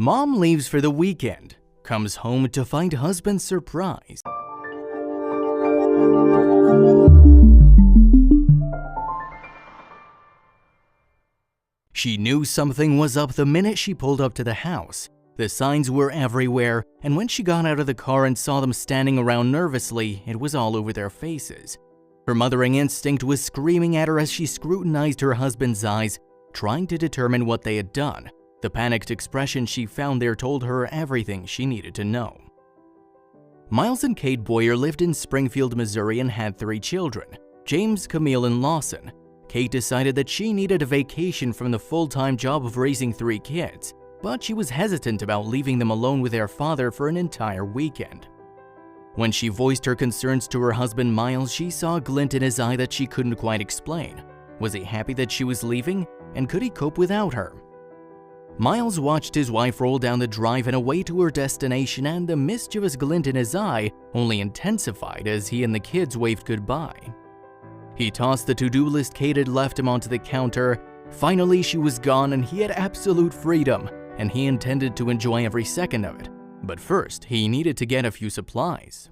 Mom leaves for the weekend, comes home to find husband surprised. She knew something was up the minute she pulled up to the house. The signs were everywhere, and when she got out of the car and saw them standing around nervously, it was all over their faces. Her mothering instinct was screaming at her as she scrutinized her husband's eyes, trying to determine what they had done. The panicked expression she found there told her everything she needed to know. Miles and Kate Boyer lived in Springfield, Missouri and had 3 children, James, Camille, and Lawson. Kate decided that she needed a vacation from the full-time job of raising 3 kids, but she was hesitant about leaving them alone with their father for an entire weekend. When she voiced her concerns to her husband Miles, she saw a glint in his eye that she couldn't quite explain. Was he happy that she was leaving, and could he cope without her? Miles watched his wife roll down the drive and away to her destination, and the mischievous glint in his eye only intensified as he and the kids waved goodbye. He tossed the to-do list Kate had left him onto the counter. Finally, she was gone and he had absolute freedom, and he intended to enjoy every second of it. But first, he needed to get a few supplies.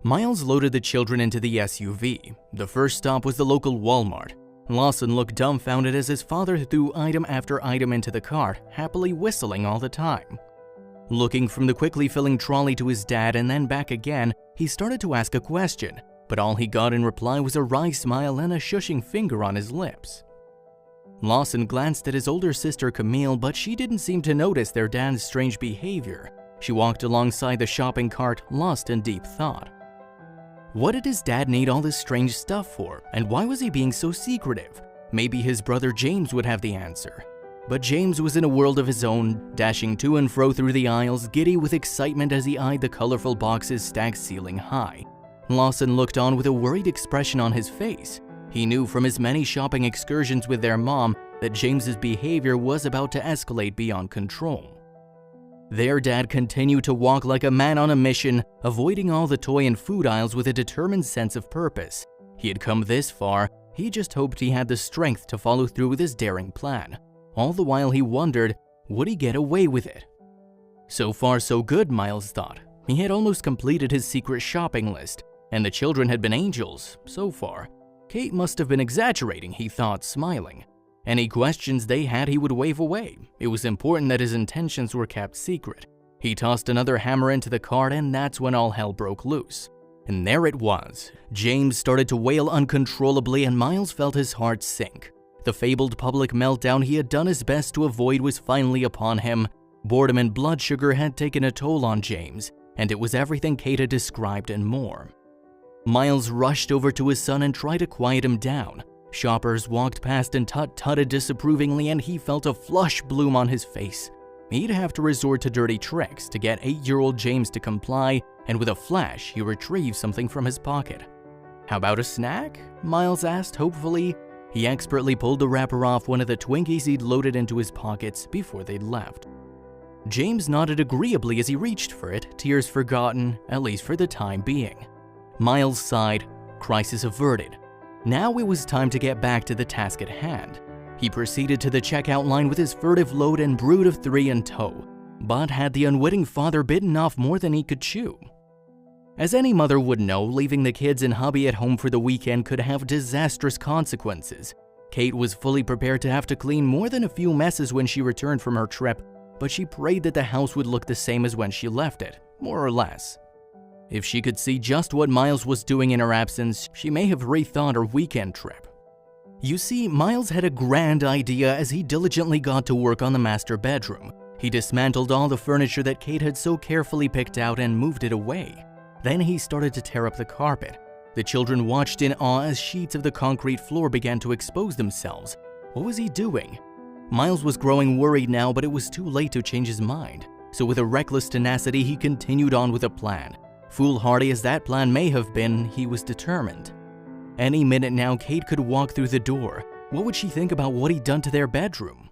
Miles loaded the children into the SUV. The first stop was the local Walmart. Lawson looked dumbfounded as his father threw item after item into the cart, happily whistling all the time. Looking from the quickly filling trolley to his dad and then back again, he started to ask a question, but all he got in reply was a wry smile and a shushing finger on his lips. Lawson glanced at his older sister Camille, but she didn't seem to notice their dad's strange behavior. She walked alongside the shopping cart, lost in deep thought. What did his dad need all this strange stuff for, and why was he being so secretive? Maybe his brother James would have the answer. But James was in a world of his own, dashing to and fro through the aisles, giddy with excitement as he eyed the colorful boxes stacked ceiling high. Lawson looked on with a worried expression on his face. He knew from his many shopping excursions with their mom that James's behavior was about to escalate beyond control. Their dad continued to walk like a man on a mission, avoiding all the toy and food aisles with a determined sense of purpose. He had come this far, he just hoped he had the strength to follow through with his daring plan. All the while he wondered, would he get away with it? So far so good, Miles thought. He had almost completed his secret shopping list, and the children had been angels, so far. Kate must have been exaggerating, he thought, smiling. Any questions they had he would wave away. It was important that his intentions were kept secret. He tossed another hammer into the cart, and that's when all hell broke loose. And there it was. James started to wail uncontrollably and Miles felt his heart sink. The fabled public meltdown he had done his best to avoid was finally upon him. Boredom and blood sugar had taken a toll on James, and it was everything Kate had described and more. Miles rushed over to his son and tried to quiet him down. Shoppers walked past and tut-tutted disapprovingly, and he felt a flush bloom on his face. He'd have to resort to dirty tricks to get 8-year-old James to comply, and with a flash, he retrieved something from his pocket. "How about a snack?" Miles asked hopefully. He expertly pulled the wrapper off one of the Twinkies he'd loaded into his pockets before they'd left. James nodded agreeably as he reached for it, tears forgotten, at least for the time being. Miles sighed, crisis averted. Now it was time to get back to the task at hand. He proceeded to the checkout line with his furtive load and brood of 3 in tow, but had the unwitting father bitten off more than he could chew. As any mother would know, leaving the kids and hubby at home for the weekend could have disastrous consequences. Kate was fully prepared to have to clean more than a few messes when she returned from her trip, but she prayed that the house would look the same as when she left it, more or less. If she could see just what Miles was doing in her absence, she may have rethought her weekend trip. You see, Miles had a grand idea as he diligently got to work on the master bedroom. He dismantled all the furniture that Kate had so carefully picked out and moved it away. Then he started to tear up the carpet. The children watched in awe as sheets of the concrete floor began to expose themselves. What was he doing? Miles was growing worried now, but it was too late to change his mind. So with a reckless tenacity, he continued on with a plan. Foolhardy as that plan may have been, he was determined. Any minute now, Kate could walk through the door. What would she think about what he'd done to their bedroom?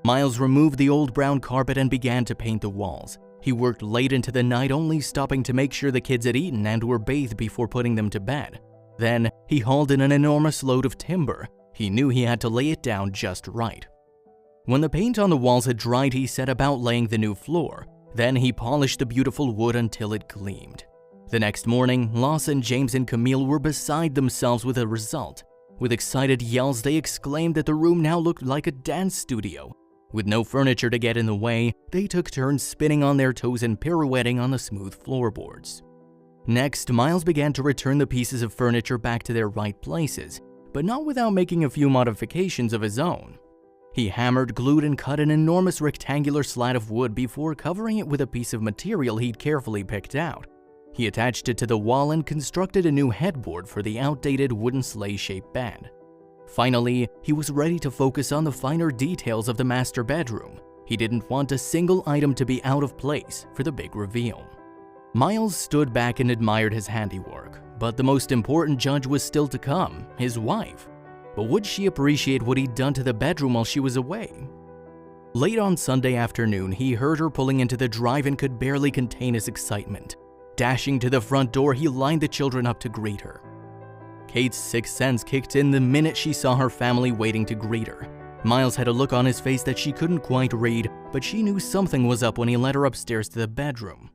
Miles removed the old brown carpet and began to paint the walls. He worked late into the night, only stopping to make sure the kids had eaten and were bathed before putting them to bed. Then, he hauled in an enormous load of timber. He knew he had to lay it down just right. When the paint on the walls had dried, he set about laying the new floor. Then he polished the beautiful wood until it gleamed. The next morning, Lawson, James, and Camille were beside themselves with the result. With excited yells, they exclaimed that the room now looked like a dance studio. With no furniture to get in the way, they took turns spinning on their toes and pirouetting on the smooth floorboards. Next, Miles began to return the pieces of furniture back to their right places, but not without making a few modifications of his own. He hammered, glued, and cut an enormous rectangular slat of wood before covering it with a piece of material he'd carefully picked out. He attached it to the wall and constructed a new headboard for the outdated wooden sleigh-shaped bed. Finally, he was ready to focus on the finer details of the master bedroom. He didn't want a single item to be out of place for the big reveal. Miles stood back and admired his handiwork, but the most important judge was still to come, his wife. But would she appreciate what he'd done to the bedroom while she was away? Late on Sunday afternoon, he heard her pulling into the drive and could barely contain his excitement. Dashing to the front door, he lined the children up to greet her. Kate's sixth sense kicked in the minute she saw her family waiting to greet her. Miles had a look on his face that she couldn't quite read, but she knew something was up when he led her upstairs to the bedroom.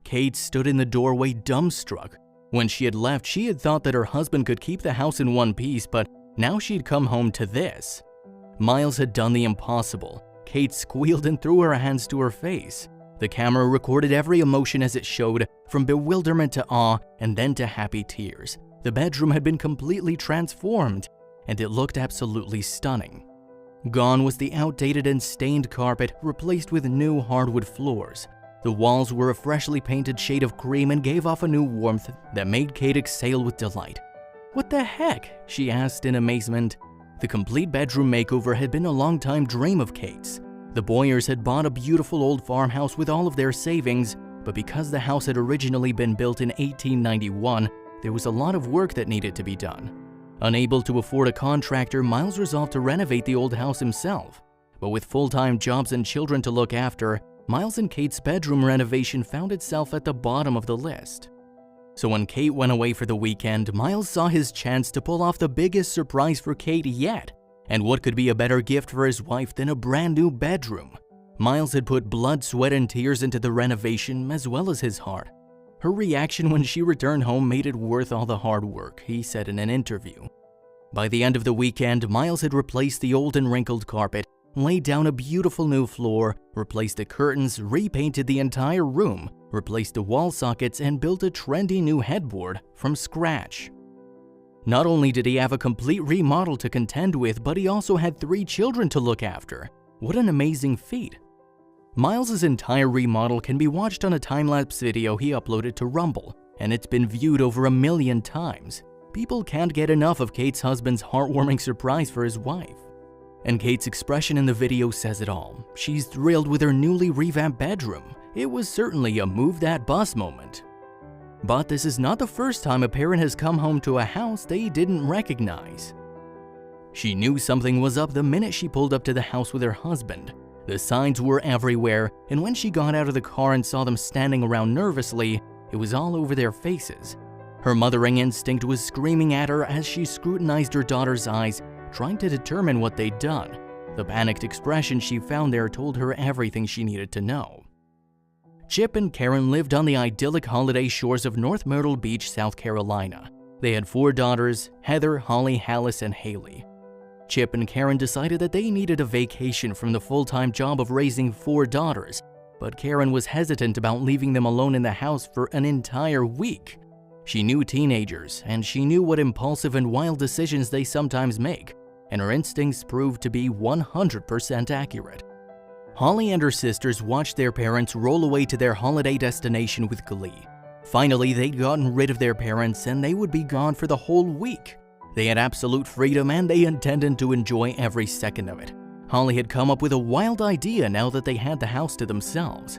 Kate stood in the doorway dumbstruck. When she had left, she had thought that her husband could keep the house in one piece, but now she'd come home to this. Miles had done the impossible. Kate squealed and threw her hands to her face. The camera recorded every emotion as it showed, from bewilderment to awe and then to happy tears. The bedroom had been completely transformed, and it looked absolutely stunning. Gone was the outdated and stained carpet, replaced with new hardwood floors. The walls were a freshly painted shade of cream and gave off a new warmth that made Kate exhale with delight. "What the heck?" she asked in amazement. The complete bedroom makeover had been a long-time dream of Kate's. The Boyers had bought a beautiful old farmhouse with all of their savings, but because the house had originally been built in 1891, there was a lot of work that needed to be done. Unable to afford a contractor, Miles resolved to renovate the old house himself. But with full-time jobs and children to look after, Miles and Kate's bedroom renovation found itself at the bottom of the list. So when Kate went away for the weekend, Miles saw his chance to pull off the biggest surprise for Kate yet. And what could be a better gift for his wife than a brand new bedroom? Miles had put blood, sweat, and tears into the renovation as well as his heart. Her reaction when she returned home made it worth all the hard work, he said in an interview. By the end of the weekend, Miles had replaced the old and wrinkled carpet, laid down a beautiful new floor, replaced the curtains, repainted the entire room, replaced the wall sockets, and built a trendy new headboard from scratch. Not only did he have a complete remodel to contend with, but he also had 3 children to look after. What an amazing feat. Miles's entire remodel can be watched on a time-lapse video he uploaded to Rumble, and it's been viewed over 1 million times. People can't get enough of Kate's husband's heartwarming surprise for his wife. And Kate's expression in the video says it all. She's thrilled with her newly revamped bedroom. It was certainly a move that bus moment. But this is not the first time a parent has come home to a house they didn't recognize. She knew something was up the minute she pulled up to the house with her husband. The signs were everywhere, and when she got out of the car and saw them standing around nervously, it was all over their faces. Her mothering instinct was screaming at her as she scrutinized her daughter's eyes, trying to determine what they'd done. The panicked expression she found there told her everything she needed to know. Chip and Karen lived on the idyllic holiday shores of North Myrtle Beach, South Carolina. They had 4 daughters, Heather, Holly, Hallis, and Haley. Chip and Karen decided that they needed a vacation from the full-time job of raising 4 daughters, but Karen was hesitant about leaving them alone in the house for an entire week. She knew teenagers, and she knew what impulsive and wild decisions they sometimes make, and her instincts proved to be 100% accurate. Holly and her sisters watched their parents roll away to their holiday destination with glee. Finally, they'd gotten rid of their parents and they would be gone for the whole week. They had absolute freedom and they intended to enjoy every second of it. Holly had come up with a wild idea now that they had the house to themselves.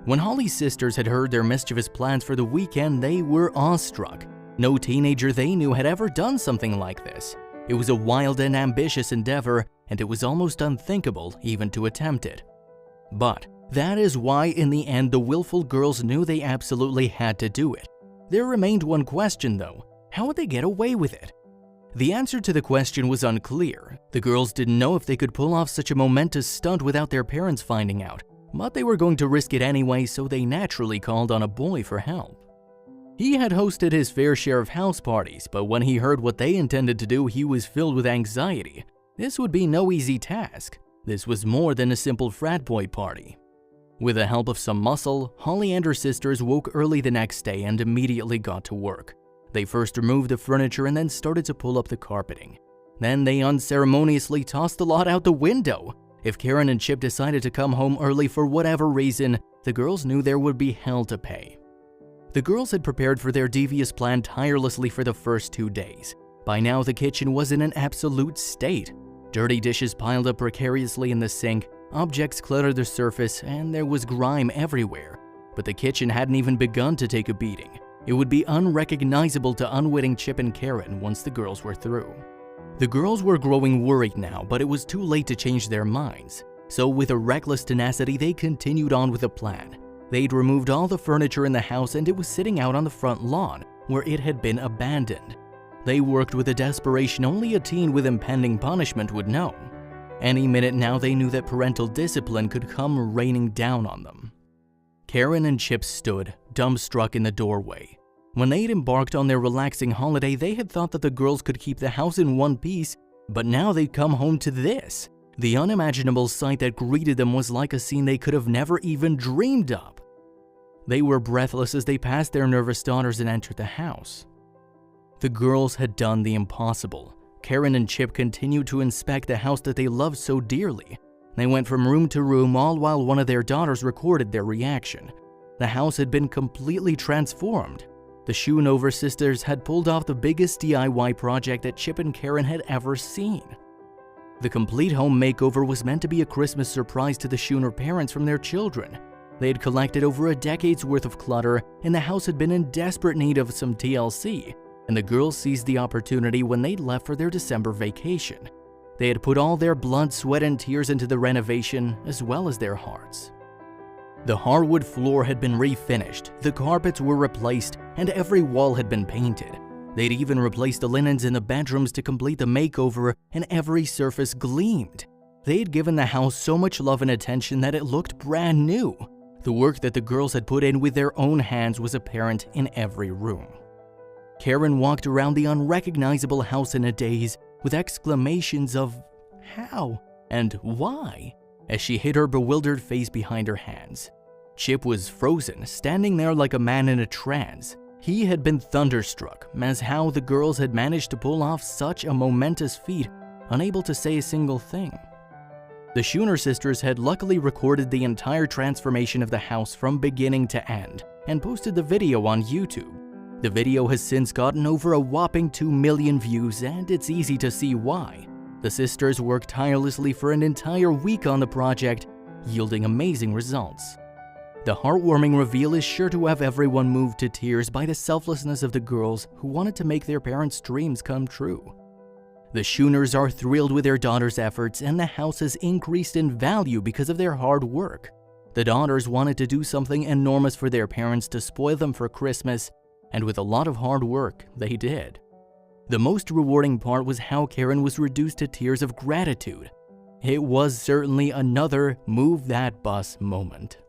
When Holly's sisters had heard their mischievous plans for the weekend, they were awestruck. No teenager they knew had ever done something like this. It was a wild and ambitious endeavor, and it was almost unthinkable even to attempt it. But that is why in the end the willful girls knew they absolutely had to do it. There remained one question though: how would they get away with it? The answer to the question was unclear. The girls didn't know if they could pull off such a momentous stunt without their parents finding out, but they were going to risk it anyway, so they naturally called on a boy for help. He had hosted his fair share of house parties, but when he heard what they intended to do, he was filled with anxiety. This would be no easy task. This was more than a simple frat boy party. With the help of some muscle, Holly and her sisters woke early the next day and immediately got to work. They first removed the furniture and then started to pull up the carpeting. Then they unceremoniously tossed the lot out the window. If Karen and Chip decided to come home early for whatever reason, the girls knew there would be hell to pay. The girls had prepared for their devious plan tirelessly for the first 2 days. By now, the kitchen was in an absolute state. Dirty dishes piled up precariously in the sink, objects cluttered the surface, and there was grime everywhere. But the kitchen hadn't even begun to take a beating. It would be unrecognizable to unwitting Chip and Karen once the girls were through. The girls were growing worried now, but it was too late to change their minds. So with a reckless tenacity, they continued on with the plan. They'd removed all the furniture in the house and it was sitting out on the front lawn, where it had been abandoned. They worked with a desperation only a teen with impending punishment would know. Any minute now, they knew that parental discipline could come raining down on them. Karen and Chip stood, dumbstruck in the doorway. When they'd embarked on their relaxing holiday, they had thought that the girls could keep the house in one piece, but now they'd come home to this. The unimaginable sight that greeted them was like a scene they could have never even dreamed of. They were breathless as they passed their nervous daughters and entered the house. The girls had done the impossible. Karen and Chip continued to inspect the house that they loved so dearly. They went from room to room, all while one of their daughters recorded their reaction. The house had been completely transformed. The Shoonover sisters had pulled off the biggest DIY project that Chip and Karen had ever seen. The complete home makeover was meant to be a Christmas surprise to the Shooner parents from their children. They had collected over a decade's worth of clutter, and the house had been in desperate need of some TLC, and the girls seized the opportunity when they'd left for their December vacation. They had put all their blood, sweat, and tears into the renovation, as well as their hearts. The hardwood floor had been refinished, the carpets were replaced, and every wall had been painted. They'd even replaced the linens in the bedrooms to complete the makeover, and every surface gleamed. They'd given the house so much love and attention that it looked brand new. The work that the girls had put in with their own hands was apparent in every room. Karen walked around the unrecognizable house in a daze, with exclamations of "How?" and "Why?" as she hid her bewildered face behind her hands. Chip was frozen, standing there like a man in a trance. He had been thunderstruck as how the girls had managed to pull off such a momentous feat, unable to say a single thing. The Shooner sisters had luckily recorded the entire transformation of the house from beginning to end and posted the video on YouTube. The video has since gotten over a whopping 2 million views, and it's easy to see why. The sisters worked tirelessly for an entire week on the project, yielding amazing results. The heartwarming reveal is sure to have everyone moved to tears by the selflessness of the girls who wanted to make their parents' dreams come true. The Shooners are thrilled with their daughters' efforts, and the house has increased in value because of their hard work. The daughters wanted to do something enormous for their parents to spoil them for Christmas, and with a lot of hard work, they did. The most rewarding part was how Karen was reduced to tears of gratitude. It was certainly another move that bus moment.